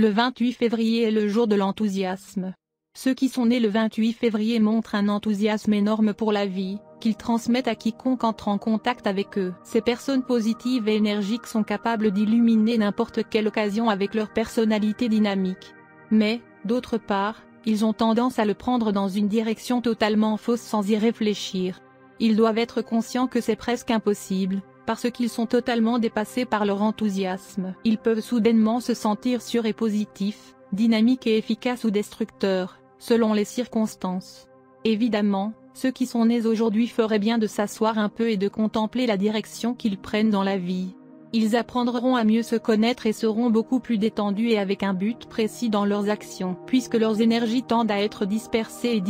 Le 28 février est le jour de l'enthousiasme. Ceux qui sont nés le 28 février montrent un enthousiasme énorme pour la vie, qu'ils transmettent à quiconque entre en contact avec eux. Ces personnes positives et énergiques sont capables d'illuminer n'importe quelle occasion avec leur personnalité dynamique. Mais, d'autre part, ils ont tendance à le prendre dans une direction totalement fausse sans y réfléchir. Ils doivent être conscients que c'est presque impossible, parce qu'ils sont totalement dépassés par leur enthousiasme. Ils peuvent soudainement se sentir sûrs et positifs, dynamiques et efficaces ou destructeurs, selon les circonstances. Évidemment, ceux qui sont nés aujourd'hui feraient bien de s'asseoir un peu et de contempler la direction qu'ils prennent dans la vie. Ils apprendront à mieux se connaître et seront beaucoup plus détendus et avec un but précis dans leurs actions. Puisque leurs énergies tendent à être dispersées,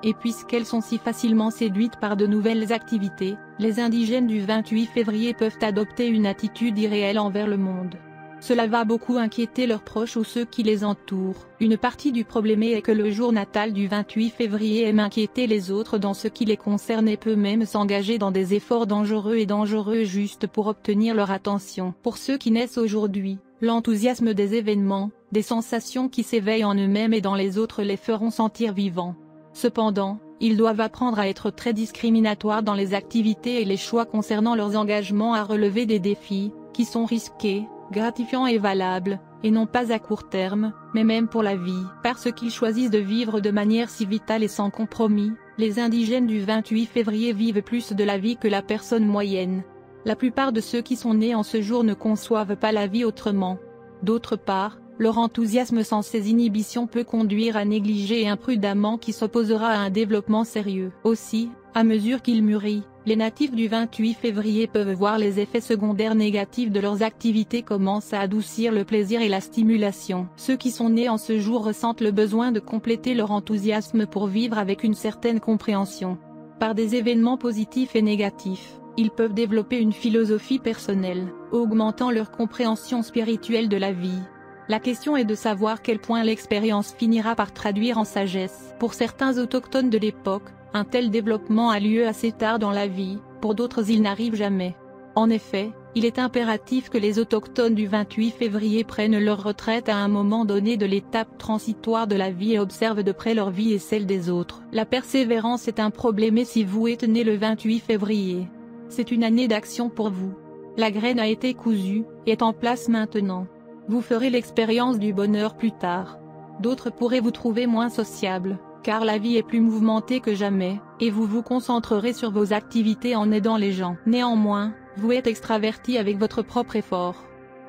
et puisqu'elles sont si facilement séduites par de nouvelles activités, les indigènes du 28 février peuvent adopter une attitude irréelle envers le monde. Cela va beaucoup inquiéter leurs proches ou ceux qui les entourent. Une partie du problème est que le jour natal du 28 février aime inquiéter les autres dans ce qui les concerne et peut même s'engager dans des efforts dangereux juste pour obtenir leur attention. Pour ceux qui naissent aujourd'hui, l'enthousiasme des événements, des sensations qui s'éveillent en eux-mêmes et dans les autres les feront sentir vivants. Cependant, ils doivent apprendre à être très discriminatoires dans les activités et les choix concernant leurs engagements à relever des défis, qui sont risqués, gratifiants et valables, et non pas à court terme, mais même pour la vie. Parce qu'ils choisissent de vivre de manière si vitale et sans compromis, les indigènes du 28 février vivent plus de la vie que la personne moyenne. La plupart de ceux qui sont nés en ce jour ne conçoivent pas la vie autrement. D'autre part, leur enthousiasme sans ces inhibitions peut conduire à négliger imprudemment qui s'opposera à un développement sérieux. Aussi, à mesure qu'ils mûrissent, les natifs du 28 février peuvent voir les effets secondaires négatifs de leurs activités commencent à adoucir le plaisir et la stimulation. Ceux qui sont nés en ce jour ressentent le besoin de compléter leur enthousiasme pour vivre avec une certaine compréhension. Par des événements positifs et négatifs, ils peuvent développer une philosophie personnelle, augmentant leur compréhension spirituelle de la vie. La question est de savoir quel point l'expérience finira par traduire en sagesse. Pour certains autochtones de l'époque, un tel développement a lieu assez tard dans la vie, pour d'autres il n'arrive jamais. En effet, il est impératif que les autochtones du 28 février prennent leur retraite à un moment donné de l'étape transitoire de la vie et observent de près leur vie et celle des autres. La persévérance est un problème et si vous êtes né le 28 février, c'est une année d'action pour vous. La graine a été cousue, et est en place maintenant. Vous ferez l'expérience du bonheur plus tard. D'autres pourraient vous trouver moins sociable, car la vie est plus mouvementée que jamais, et vous vous concentrerez sur vos activités en aidant les gens. Néanmoins, vous êtes extraverti avec votre propre effort.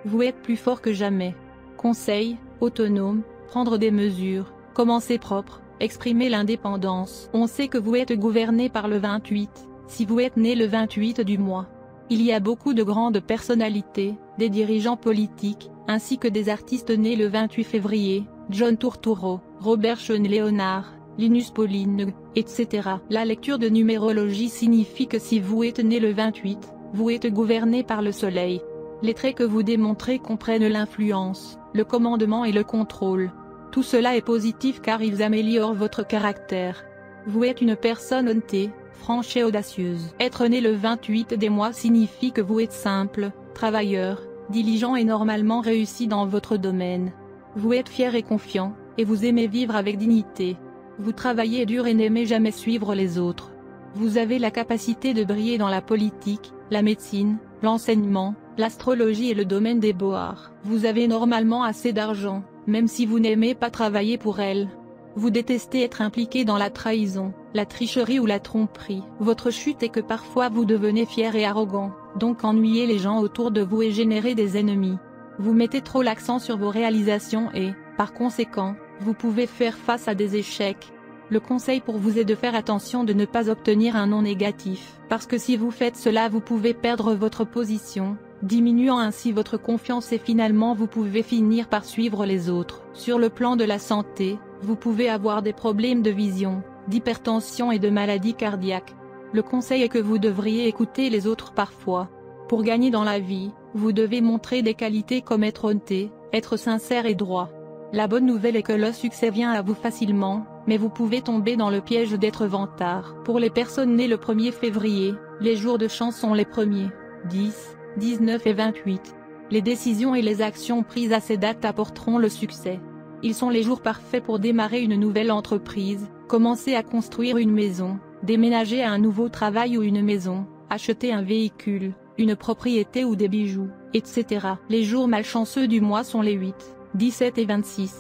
Vous êtes plus fort que jamais. Conseil, autonome, prendre des mesures, commencer propre, exprimer l'indépendance. On sait que vous êtes gouverné par le 28, si vous êtes né le 28 du mois. Il y a beaucoup de grandes personnalités, des dirigeants politiques, ainsi que des artistes nés le 28 février, John Turturro, Robert Sean Leonard, Linus Pauling, etc. La lecture de numérologie signifie que si vous êtes né le 28, vous êtes gouverné par le soleil. Les traits que vous démontrez comprennent l'influence, le commandement et le contrôle. Tout cela est positif car ils améliorent votre caractère. Vous êtes une personne honnête, franche et audacieuse. Être né le 28 des mois signifie que vous êtes simple, travailleur, diligent et normalement réussi dans votre domaine. Vous êtes fier et confiant, et vous aimez vivre avec dignité. Vous travaillez dur et n'aimez jamais suivre les autres. Vous avez la capacité de briller dans la politique, la médecine, l'enseignement, l'astrologie et le domaine des beaux-arts. Vous avez normalement assez d'argent, même si vous n'aimez pas travailler pour elle. Vous détestez être impliqué dans la trahison, la tricherie ou la tromperie. Votre chute est que parfois vous devenez fier et arrogant, donc ennuyez les gens autour de vous et générez des ennemis. Vous mettez trop l'accent sur vos réalisations et, par conséquent, vous pouvez faire face à des échecs. Le conseil pour vous est de faire attention de ne pas obtenir un non négatif, parce que si vous faites cela vous pouvez perdre votre position, diminuant ainsi votre confiance et finalement vous pouvez finir par suivre les autres. Sur le plan de la santé, vous pouvez avoir des problèmes de vision, d'hypertension et de maladies cardiaques. Le conseil est que vous devriez écouter les autres parfois. Pour gagner dans la vie, vous devez montrer des qualités comme être honnête, être sincère et droit. La bonne nouvelle est que le succès vient à vous facilement, mais vous pouvez tomber dans le piège d'être vantard. Pour les personnes nées le 1er février, les jours de chance sont les 1er, 10, 19 et 28. Les décisions et les actions prises à ces dates apporteront le succès. Ils sont les jours parfaits pour démarrer une nouvelle entreprise, commencer à construire une maison, déménager à un nouveau travail ou une maison, acheter un véhicule, une propriété ou des bijoux, etc. Les jours malchanceux du mois sont les 8, 17 et 26.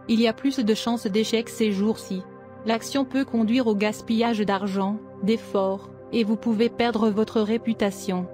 Il y a plus de chances d'échec ces jours-ci. L'action peut conduire au gaspillage d'argent, d'efforts, et vous pouvez perdre votre réputation.